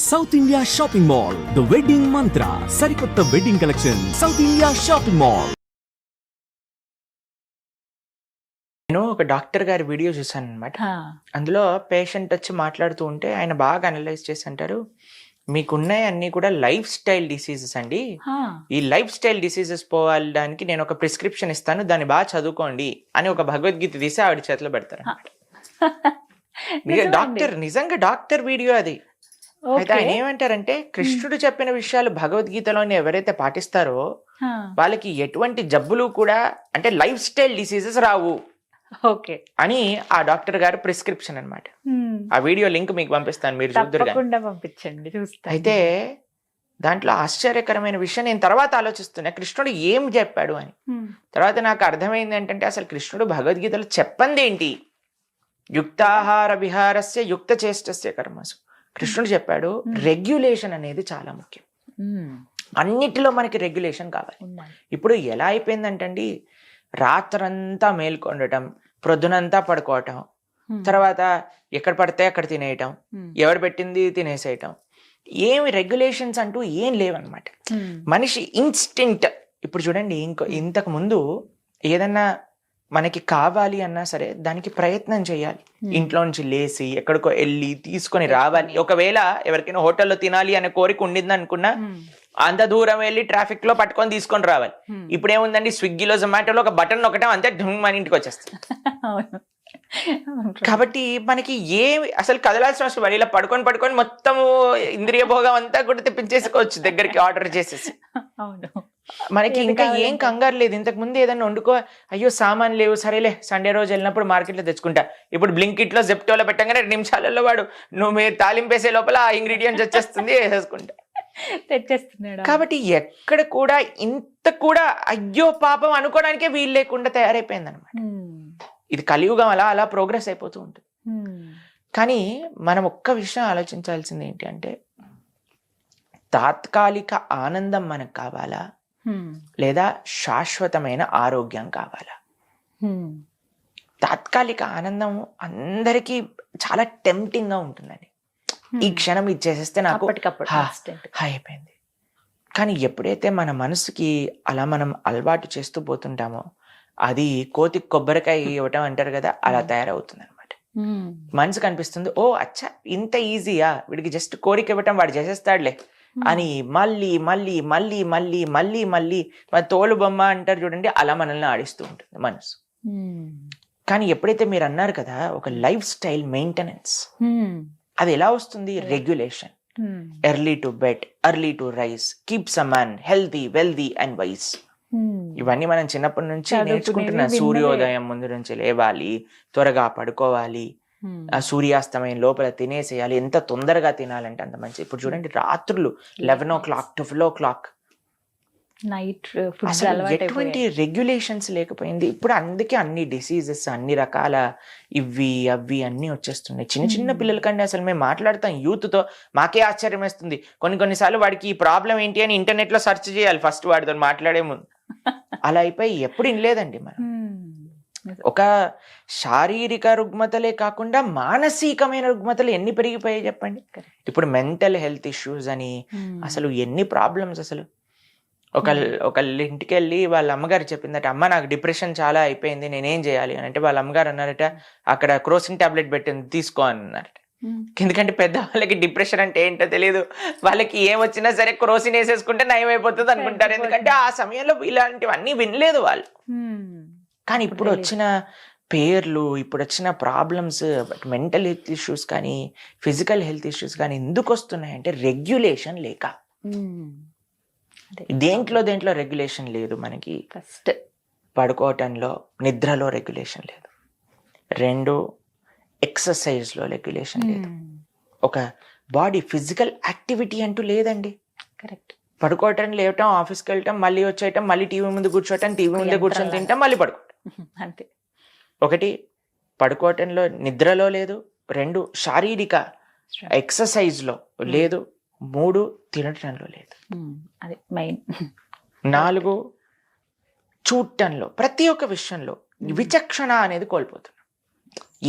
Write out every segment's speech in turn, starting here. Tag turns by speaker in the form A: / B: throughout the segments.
A: South India shopping mall, the wedding మంత్ర, సరికొత్త wedding collection, south India shopping mall.
B: నేను ఒక doctor గారి video చూసాను అనమాట. అందులో పేషెంట్ వచ్చి మాట్లాడుతూ ఉంటే ఆయన బాగా అనలైజ్ చేసి అంటారు, మీకున్నాయి అన్ని కూడా లైఫ్ స్టైల్ డిసీజెస్ అండి. ఈ లైఫ్ స్టైల్ డిసీజెస్ పోవడానికి నేను ఒక ప్రిస్క్రిప్షన్ ఇస్తాను, దాన్ని బాగా చదువుకోండి అని ఒక భగవద్గీత తీసి ఆవిడ చేతిలో పెడతారు. డాక్టర్, నిజంగా డాక్టర్ వీడియో అది. అయితే ఆయన ఏమంటారంటే, కృష్ణుడు చెప్పిన విషయాలు భగవద్గీతలోని ఎవరైతే పాటిస్తారో వాళ్ళకి ఎటువంటి జబ్బులు కూడా, అంటే లైఫ్ స్టైల్ డిసీజెస్ రావు అని ఆ డాక్టర్ గారు ప్రిస్క్రిప్షన్ అన్నమాట. ఆ వీడియో లింక్ మీకు పంపిస్తాను, మీరు చూద్దరు. అయితే దాంట్లో ఆశ్చర్యకరమైన విషయం నేను తర్వాత ఆలోచిస్తున్నా, కృష్ణుడు ఏం చెప్పాడు అని. తర్వాత నాకు అర్థమైంది ఏంటంటే, అసలు కృష్ణుడు భగవద్గీతలో చెప్పంది ఏంటి, యుక్తాహార విహారస్య యుక్త చేష్టస్య కర్మసు. కృష్ణుడు చెప్పాడు, రెగ్యులేషన్ అనేది చాలా ముఖ్యం. అన్నిటిలో మనకి రెగ్యులేషన్ కావాలి. ఇప్పుడు ఎలా అయిపోయిందంటండి, రాత్రంతా మేల్కొండటం, ప్రొద్దునంతా పడుకోవటం, తర్వాత ఎక్కడ పడితే అక్కడ తినేయటం, ఎవరు పెట్టింది తినేసేయటం, ఏమి రెగ్యులేషన్స్ అంటూ ఏం లేవన్నమాట. మనిషి ఇన్స్టింక్ట్. ఇప్పుడు చూడండి, ఇంతకు ముందు ఏదన్నా మనకి కావాలి అన్నా సరే దానికి ప్రయత్నం చేయాలి. ఇంట్లో నుంచి లేసి ఎక్కడికో వెళ్ళి తీసుకొని రావాలి. ఒకవేళ ఎవరికైనా హోటల్లో తినాలి అనే కోరిక ఉండింది అనుకున్నా, అంత దూరం వెళ్ళి ట్రాఫిక్ లో పట్టుకొని తీసుకొని రావాలి. ఇప్పుడు ఏముందండి, స్విగ్గీలో జొమాటోలో ఒక బటన్ ఒకటే, అంతే మన ఇంటికి వచ్చేస్తుంది. కాబట్టి మనకి అసలు కదలాల్సిన అవసరం పడి, ఇలా పడుకొని మొత్తము ఇంద్రియ భోగం అంతా కూడా తెప్పించేసుకోవచ్చు దగ్గరికి ఆర్డర్ చేసేసి. మనకి ఇంకా ఏం కంగారు లేదు. ఇంతకు ముందు ఏదైనా వండుకో, అయ్యో సామాన్ లేవు, సరేలే సండే రోజు వెళ్ళినప్పుడు మార్కెట్లో తెచ్చుకుంటా. ఇప్పుడు బ్లింకిట్ లో జెప్టోలో పెట్టగానే 2 నిమిషాలలో వాడు మీరు తాలింపేసే లోపల ఆ ఇంగ్రీడియంట్స్ వచ్చేస్తుంది, వేసేసుకుంటా తెచ్చేస్తున్నాడు. కాబట్టి ఎక్కడ కూడా ఇంత కూడా అయ్యో పాపం అనుకోవడానికే వీలు లేకుండా తయారైపోయింది అనమాట. ఇది కలియుగం అలా అలా ప్రోగ్రెస్ అయిపోతూ ఉంటుంది. కానీ మనం ఒక్క విషయం ఆలోచించాల్సింది ఏంటి అంటే, తాత్కాలిక ఆనందం మనకు కావాలా, లేదా శాశ్వతమైన ఆరోగ్యం కావాలా? తాత్కాలిక ఆనందం అందరికీ చాలా టెంప్టింగ్ గా ఉంటుందండి. ఈ క్షణం ఇది చేసేస్తే నాకు అయిపోయింది. కానీ ఎప్పుడైతే మన మనసుకి అలా మనం అలవాటు చేస్తూ పోతుంటామో, అది కోతికి కొబ్బరికాయ ఇవ్వటం అంటారు కదా, అలా తయారవుతుంది అనమాట. మనసు కనిపిస్తుంది, ఓ అచ్చా ఇంత ఈజీయా, వీడికి జస్ట్ కోరిక ఇవ్వటం వాడు చేసేస్తాడులే అని మళ్ళీ మళ్ళీ మళ్ళీ మళ్ళీ మళ్ళీ మళ్ళీ తోలు బొమ్మ అంటారు చూడండి, అలా మనల్ని ఆడిస్తూ ఉంటుంది మనసు. కానీ ఎప్పుడైతే మీరు అన్నారు కదా, ఒక లైఫ్ స్టైల్ మెయింటెనెన్స్, అది ఎలా వస్తుంది? Regulation. Early to bed, early to rise, keeps a man healthy, wealthy and wise. ఇవన్నీ మనం చిన్నప్పటి నుంచి నేర్చుకుంటున్నాం. సూర్యోదయం ముందు నుంచి లేవాలి, త్వరగా పడుకోవాలి, ఆ సూర్యాస్తమయం లోపల తినేసేయాలి, ఎంత తొందరగా తినాలంటే అంత మంచి. ఇప్పుడు చూడండి, రాత్రులు 11 o'clock, 12 o'clock నైట్ ఎటువంటి రెగ్యులేషన్స్ లేకపోయింది. ఇప్పుడు అందుకే అన్ని డిసీజెస్, అన్ని రకాల ఇవి అవి అన్ని వచ్చేస్తున్నాయి. చిన్న చిన్న పిల్లల కంటే అసలు మేము మాట్లాడతాం యూత్ తో, మాకే ఆశ్చర్యం వేస్తుంది. కొన్నిసార్లు వాడికి ఈ ప్రాబ్లం ఏంటి అని ఇంటర్నెట్ లో సెర్చ్ చేయాలి ఫస్ట్ వాడితో మాట్లాడే ముందు. అలా అయిపోయి ఎప్పుడు వినలేదండి మనం. ఒక శారీరక రుగ్మతలే కాకుండా మానసికమైన రుగ్మతలు ఎన్ని పెరిగిపోయాయి చెప్పండి. ఇప్పుడు మెంటల్ హెల్త్ ఇష్యూస్ అని అసలు ఎన్ని ప్రాబ్లమ్స్. అసలు ఒకళ్ళ ఇంటికి వెళ్ళి వాళ్ళ అమ్మగారు చెప్పిందట, అమ్మ నాకు డిప్రెషన్ చాలా అయిపోయింది, నేనేం చేయాలి అని అంటే, వాళ్ళ అమ్మగారు అన్నారట, అక్కడ క్రోసిన్ టాబ్లెట్ పెట్టింది తీసుకో అని అన్నారట. ఎందుకంటే పెద్దవాళ్ళకి డిప్రెషన్ అంటే ఏంటో తెలియదు, వాళ్ళకి ఏమొచ్చినా సరే క్రోసిన్ వేసేసుకుంటే నయం అయిపోతుంది అనుకుంటారు. ఎందుకంటే ఆ సమయంలో ఇలాంటివన్నీ వినలేదు వాళ్ళు. కానీ ఇప్పుడు వచ్చిన పేర్లు, ఇప్పుడు వచ్చిన ప్రాబ్లమ్స్, మెంటల్ హెల్త్ ఇష్యూస్ కానీ ఫిజికల్ హెల్త్ ఇష్యూస్ కానీ ఎందుకు వస్తున్నాయంటే రెగ్యులేషన్ లేక. దేంట్లో రెగ్యులేషన్ లేదు మనకి. ఫస్ట్ పడుకోవటంలో, నిద్రలో రెగ్యులేషన్ లేదు. 2 ఎక్సర్సైజ్లో రెగ్యులేషన్ లేదు. ఒక బాడీ ఫిజికల్ యాక్టివిటీ అంటూ లేదండి. కరెక్ట్. పడుకోవటం, లేవటం, ఆఫీస్కి వెళ్ళటం, మళ్ళీ వచ్చేయటం, మళ్ళీ టీవీ ముందు కూర్చోవటం, టీవీ ముందే కూర్చొని తింటాం, మళ్ళీ పడుకోవటం, అంతే. ఒకటి పడుకోవటంలో, నిద్రలో లేదు. 2 శారీరక ఎక్సర్సైజ్లో లేదు. 3 తినటంలో లేదు. అది మెయిన్. 4 చూడటంలో, ప్రతి ఒక్క విషయంలో విచక్షణ అనేది కోల్పోతున్నాం.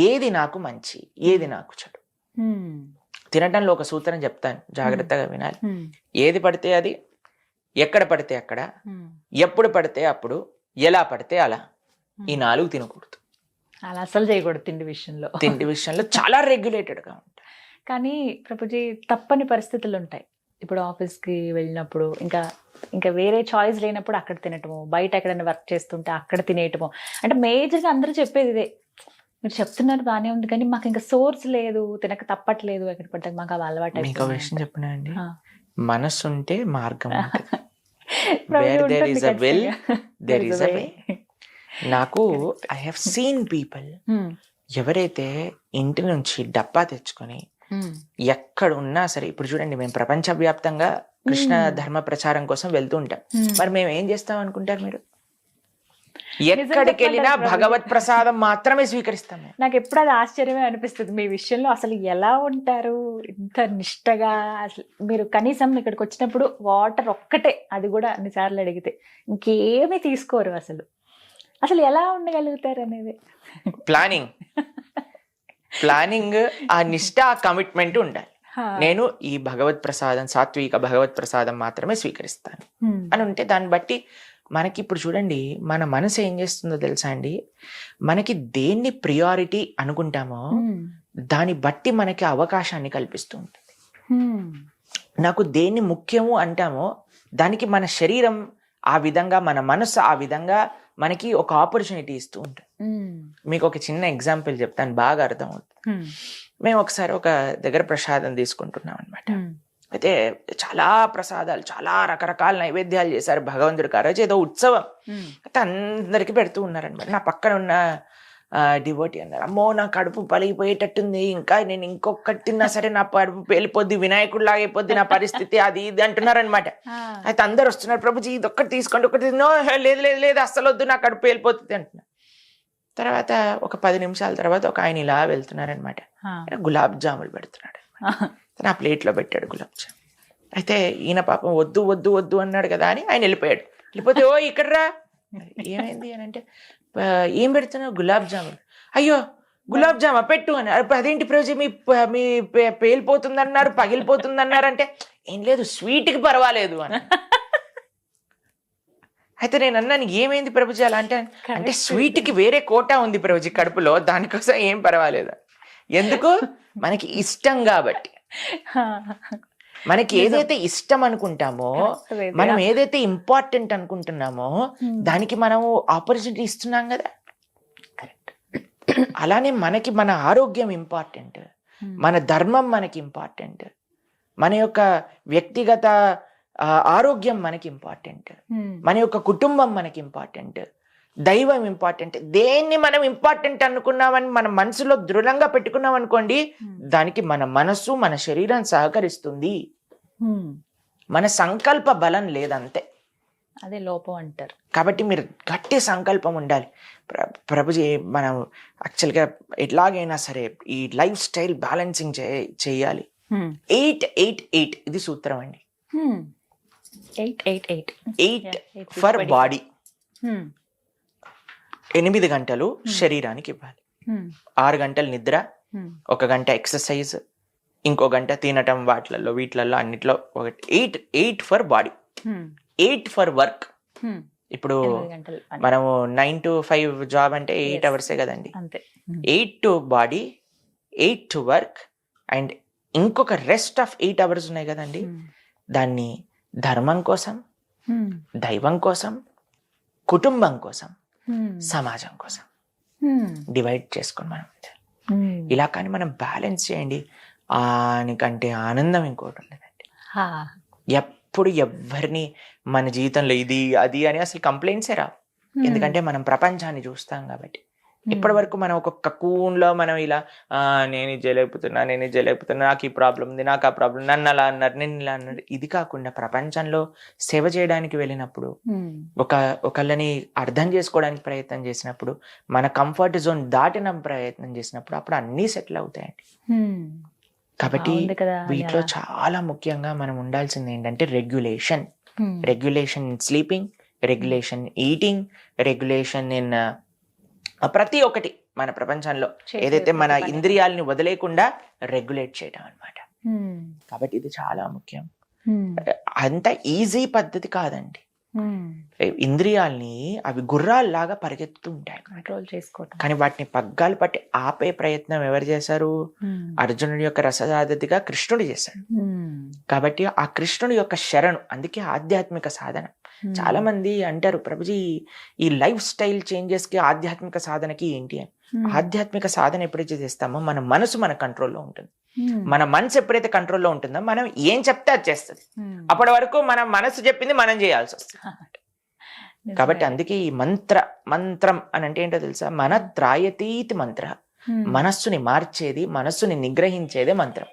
B: ఏది నాకు మంచి, ఏది నాకు చెడు. తినటంలో ఒక సూత్రం చెప్తాను, జాగ్రత్తగా వినాలి. ఏది పడితే అది, ఎక్కడ పడితే అక్కడ, ఎప్పుడు పడితే అప్పుడు, ఎలా పడితే అలా, ఈ 4 తినకూడదు.
C: అలా అసలు చేయకూడదు
B: తిండి విషయంలో చాలా రెగ్యులేటెడ్గా ఉంటాయి.
C: కానీ ప్రభుజీ తప్పని పరిస్థితులు ఉంటాయి. ఇప్పుడు ఆఫీస్కి వెళ్ళినప్పుడు ఇంకా వేరే చాయిస్ లేనప్పుడు అక్కడ తినటము, బయట ఎక్కడైనా వర్క్ చేస్తుంటే అక్కడ తినేయటము. అంటే మేజర్గా అందరూ చెప్పేది ఇదే, మీరు చెప్తున్నారు బాగానే ఉంది కానీ మాకు ఇంకా సోర్స్ లేదు, తినక తప్పట్లేదు, ఎక్కడ పడ్డా మాకు అవి అలవాటు.
B: మీకు ఒక విషయం చెప్పినా అండి, మనసు ఉంటే మార్గం ఉంటుంది. నాకు ఐ హావ్ సీన్ పీపుల్ ఎవరైతే ఇంటి నుంచి డబ్బా తెచ్చుకొని ఎక్కడ ఉన్నా సరే, ఇప్పుడు చూడండి మేము ప్రపంచవ్యాప్తంగా కృష్ణ ధర్మ ప్రచారం కోసం వెళ్తూ ఉంటాం. మరి మేము ఏం చేస్తాం అనుకుంటారు మీరు? ఎక్కడికి వెళ్ళినా భగవత్ ప్రసాదం మాత్రమే స్వీకరిస్తాం.
C: నాకు ఎప్పుడు అది ఆశ్చర్యమే అనిపిస్తుంది మీ విషయంలో. అసలు ఎలా ఉంటారు ఇంత నిష్టగా? అసలు మీరు కనీసం ఇక్కడికి వచ్చినప్పుడు వాటర్ ఒక్కటే, అది కూడా అన్నిసార్లు అడిగితే ఇంకేమీ తీసుకోరు. అసలు ఎలా ఉండగలుగుతారు అనేది
B: ప్లానింగ్, ఆ నిష్ట, ఆ కమిట్మెంట్ ఉండాలి. నేను ఈ భగవత్ ప్రసాదం, సాత్విక భగవత్ ప్రసాదం మాత్రమే స్వీకరిస్తాను అని ఉంటే, దాన్ని బట్టి మనకి ఇప్పుడు చూడండి మన మనసు ఏం చేస్తుందో తెలుసా అండి, మనకి దేన్ని ప్రియారిటీ అనుకుంటామో దాన్ని బట్టి మనకి అవకాశాన్ని కల్పిస్తూ ఉంటుంది. నాకు దేన్ని ముఖ్యము అంటామో దానికి మన శరీరం ఆ విధంగా, మన మనసు ఆ విధంగా మనకి ఒక ఆపర్చునిటీ ఇస్తూ ఉంటుంది. మీకు ఒక చిన్న ఎగ్జాంపుల్ చెప్తాను, బాగా అర్థం అవుతుంది. మేము ఒకసారి ఒక దగ్గర ప్రసాదం తీసుకుంటున్నాం అనమాట. అయితే చాలా ప్రసాదాలు, చాలా రకరకాల నైవేద్యాలు చేశారు భగవంతుడికి. ఆ రోజు ఏదో ఉత్సవం, అయితే అందరికి పెడుతూ ఉన్నారనమాట. నా పక్కన ఉన్న డివోటీ అన్నారు, అమ్మో నా కడుపు పలిగిపోయేటట్టుంది, ఇంకా నేను ఇంకొకటి తిన్నా సరే నా కడుపు పేలిపోద్ది, వినాయకుడు లాగైపోద్ది నా పరిస్థితి, అది ఇది అంటున్నారనమాట. అయితే అందరు వస్తున్నారు, ప్రభుజీ ఇది ఒక్కటి తీసుకోండి, ఒకటి లేదు లేదు లేదు అస్సలు వద్దు, నా కడుపు పేలిపోతుంది అంటున్నారు. తర్వాత ఒక 10 నిమిషాల తర్వాత ఒక ఆయన ఇలా వెళ్తున్నారనమాట, గులాబ్ జాములు పెడుతున్నాడు. నా ప్లేట్లో పెట్టాడు గులాబ్ జామ్. అయితే ఈయన పాపం వద్దు వద్దు వద్దు అన్నాడు కదా అని ఆయన వెళ్ళిపోయాడు. వెళ్ళిపోతే, ఓ ఇక్కడ రా, ఏమైంది అని అంటే, ఏం పెడుతున్నావు? గులాబ్ జాములు. అయ్యో గులాబ్ జామా పెట్టు అని. అదేంటి ప్రజ మీ పేలిపోతుంది అన్నారు, పగిలిపోతుంది అన్నారు అంటే, ఏం లేదు స్వీట్కి పర్వాలేదు అని. అయితే నేను అన్నాను, ఏమైంది ప్రభుజీ అలా అంటే స్వీట్కి వేరే కోటా ఉంది ప్రభుజీ కడుపులో, దానికోసం ఏం పర్వాలేదు. ఎందుకు? మనకి ఇష్టం కాబట్టి. మనకి ఏదైతే ఇష్టం అనుకుంటామో, మనం ఏదైతే ఇంపార్టెంట్ అనుకుంటున్నామో దానికి మనము ఆపర్చునిటీ ఇస్తున్నాం కదా. అలానే మనకి మన ఆరోగ్యం ఇంపార్టెంట్, మన ధర్మం మనకి ఇంపార్టెంట్, మన యొక్క వ్యక్తిగత ఆరోగ్యం మనకి ఇంపార్టెంట్, మన యొక్క కుటుంబం మనకి ఇంపార్టెంట్, దైవం ఇంపార్టెంట్. దేన్ని మనం ఇంపార్టెంట్ అనుకున్నామని మన మనసులో దృఢంగా పెట్టుకున్నాం అనుకోండి, దానికి మన మనసు, మన శరీరం సహకరిస్తుంది. మన సంకల్ప బలం లేదంతే,
C: అదే లోపం అంటారు.
B: కాబట్టి మీరు గట్టి సంకల్పం ఉండాలి. ప్రభుజీ మనం యాక్చువల్గా ఎట్లాగైనా సరే ఈ లైఫ్ స్టైల్ బ్యాలెన్సింగ్ చేయాలి. 8-8-8 ఇది సూత్రం అండి. 8 ఫర్ బాడీ, 8 గంటలు శరీరానికి ఇవ్వాలి, 6 గంటలు నిద్ర, 1 గంట ఎక్సర్సైజ్, ఇంకో గంట తినటం, వీటిలలో అన్నిట్లో ఒకటి. 8 ఫర్ బాడీ, 8 ఫర్ వర్క్. ఇప్పుడు మనము 9 to 5 జాబ్ అంటే 8 అవర్సే కదండి. 8 to body, 8 to work, and ఇంకొక రెస్ట్ ఆఫ్ 8 అవర్స్ ఉన్నాయి కదండి. దాన్ని ధర్మం కోసం, దైవం కోసం, కుటుంబం కోసం, సమాజం కోసం డివైడ్ చేసుకొని మనం ఇలా కానీ మనం బ్యాలెన్స్ చేయండి. ఆనికంటే ఆనందం ఇంకోటి ఉండదండి. ఎప్పుడు ఎవరిని మన జీవితంలో ఇది అది అని అసలు కంప్లైంట్సే రావు. ఎందుకంటే మనం ప్రపంచాన్ని చూస్తాం కాబట్టి. ఇప్పటి వరకు మనం ఒక కకూన్లో మనం ఇలా నేను ఇది చేయలేకపోతున్నా, నాకు ఈ ప్రాబ్లం ఉంది, నాకు ఆ ప్రాబ్లం, నన్ను అలా అన్నారు, నేను ఇలా అన్నారు. ఇది కాకుండా ప్రపంచంలో సేవ చేయడానికి వెళ్ళినప్పుడు, ఒకళ్ళని అర్థం చేసుకోవడానికి ప్రయత్నం చేసినప్పుడు, మన కంఫర్ట్ జోన్ దాటిన ప్రయత్నం చేసినప్పుడు అప్పుడు అన్నీ సెటిల్ అవుతాయండి. కాబట్టి వీటిలో చాలా ముఖ్యంగా మనం ఉండాల్సింది ఏంటంటే regulation. Regulation in sleeping, regulation eating, regulation in ప్రతి ఒక్కటి మన ప్రపంచంలో ఏదైతే మన ఇంద్రియాలని వదిలేకుండా రెగ్యులేట్ చేయడం అన్నమాట. కాబట్టి ఇది చాలా ముఖ్యం. అంత ఈజీ పద్ధతి కాదండి. ఇంద్రియాల్ని అవి గుర్రాల్లాగా పరిగెత్తుతూ ఉంటాయి,
C: కంట్రోల్ చేసుకోవటం.
B: కానీ వాటిని పగ్గాలు పట్టి ఆపే ప్రయత్నం ఎవరు చేశారు? అర్జునుడి యొక్క రససారథిగా కృష్ణుడు చేశాడు. కాబట్టి ఆ కృష్ణుడి యొక్క శరణు, అందుకే ఆధ్యాత్మిక సాధన. చాలా మంది అంటారు, ప్రభుజీ ఈ లైఫ్ స్టైల్ చేంజెస్ కి ఆధ్యాత్మిక సాధనకి ఏంటి అని. ఆధ్యాత్మిక సాధన ఎప్పుడైతే చేస్తామో మన మనసు మన కంట్రోల్లో ఉంటుంది. మన మనసు ఎప్పుడైతే కంట్రోల్లో ఉంటుందో మనం ఏం చెప్తే అది చేస్తుంది. అప్పటి వరకు మన మనసు చెప్పింది మనం చేయాల్సి వస్తుంది. కాబట్టి అందుకే ఈ మంత్రం అని అంటే ఏంటో తెలుసా? మన త్రాయతీతి మంత్ర, మనస్సుని మార్చేది, మనస్సుని నిగ్రహించేదే మంత్రం.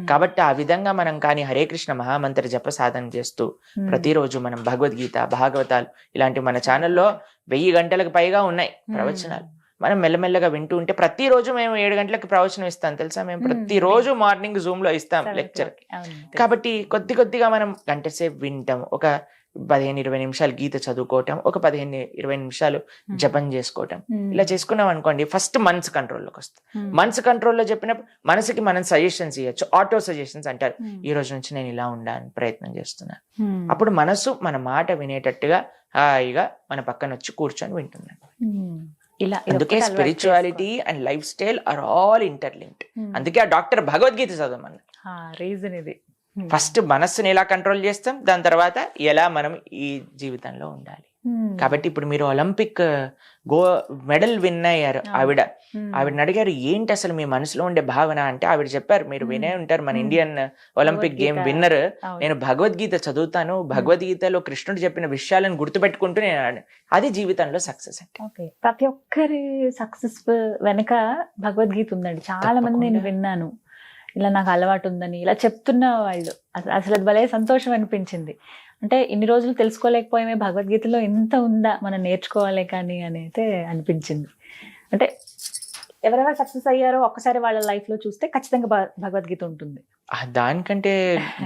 B: కాబట్టి ఆ విధంగా మనం కానీ హరే కృష్ణ మహామంత్ర జప సాధన చేస్తూ ప్రతిరోజు మనం భగవద్గీత, భాగవతాలు ఇలాంటి మన ఛానల్లో 1000 గంటలకు పైగా ఉన్నాయి ప్రవచనాలు. మనం మెల్లమెల్లగా వింటూ ఉంటే ప్రతిరోజు మేము 7 గంటలకు ప్రవచనం ఇస్తాం తెలుసా? మేము ప్రతిరోజు మార్నింగ్ జూమ్ లో ఇస్తాం లెక్చర్. కాబట్టి కొద్దిగా మనం గంట సేపు వింటాం, ఒక 15-20 నిమిషాలు గీత చదువుకోవటం, ఒక 15-20 నిమిషాలు జపం చేసుకోవటం. ఇలా చేసుకున్నాం అనుకోండి, ఫస్ట్ మనసు కంట్రోల్లోకి వస్తుంది. మనసు కంట్రోల్లో చెప్పినప్పుడు మనసుకి మనం సజెషన్స్ ఇవ్వచ్చు, ఆటో సజెషన్స్ అంటారు. ఈ రోజు నుంచి నేను ఇలా ఉండాలని ప్రయత్నం చేస్తున్నాను. అప్పుడు మనసు మన మాట వినేటట్టుగా హాయిగా మన పక్కన వచ్చి కూర్చొని వింటుంది. అందుకే spirituality and life style or all interlinked. అందుకే ఆ డాక్టర్ భగవద్గీత చదవమన్నారు.
C: రీజన్ ఇది.
B: ఫస్ట్ మనస్సుని ఎలా కంట్రోల్ చేస్తాం, దాని తర్వాత ఎలా మనం ఈ జీవితంలో ఉండాలి. కాబట్టి ఇప్పుడు మీరు ఒలింపిక్ మెడల్ విన్ అయ్యారు. ఆవిడని అడిగారు, ఏంటి అసలు మీ మనసులో ఉండే భావన అంటే, ఆవిడ చెప్పారు, మీరు వినే ఉంటారు, మన ఇండియన్ ఒలింపిక్ గేమ్ విన్నర్, నేను భగవద్గీత చదువుతాను, భగవద్గీతలో కృష్ణుడు చెప్పిన విషయాలను గుర్తుపెట్టుకుంటూ నేను, అది జీవితంలో సక్సెస్ అంటే.
C: ప్రతి ఒక్కరి సక్సెస్ వెనక భగవద్గీత ఉందండి. చాలా మంది నేను విన్నాను, ఇలా నాకు అలవాటు ఉందని ఇలా చెప్తున్న వాళ్ళు. అసలు అది భలే సంతోషం అనిపించింది. అంటే ఇన్ని రోజులు తెలుసుకోలేకపోయామే, భగవద్గీతలో ఎంత ఉందా మనం నేర్చుకోవాలి కానీ అని అయితే అనిపించింది. అంటే ఎవరెవరు సక్సెస్ అయ్యారో ఒక్కసారి వాళ్ళ లైఫ్ లో చూస్తే ఖచ్చితంగా భగవద్గీత ఉంటుంది.
B: దానికంటే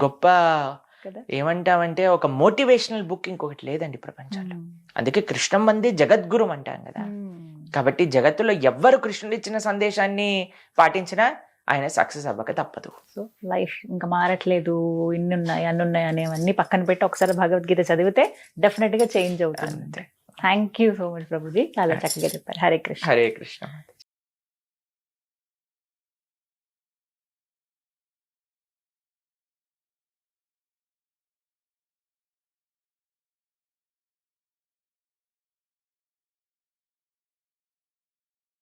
B: గొప్ప ఏమంటామంటే ఒక మోటివేషనల్ బుక్ ఇంకొకటి లేదండి ప్రపంచంలో. అందుకే కృష్ణం వందే జగద్గురు అంటాం కదా. కాబట్టి జగత్తులో ఎవ్వరు కృష్ణుడు ఇచ్చిన సందేశాన్ని పాటించినా ఆయన సక్సెస్ అవ్వక తప్పదు.
C: సో లైఫ్ ఇంకా మారట్లేదు, ఇన్ని ఉన్నాయి అన్ని ఉన్నాయి అనేవన్నీ పక్కన పెట్టి ఒకసారి భగవద్గీత చదివితే డెఫినెట్ గా చేంజ్ అవుతుంది. Thank you so much Prabhuji, చాలా చక్కగా చెప్పారు. హరే కృష్ణ.
B: హరే కృష్ణ.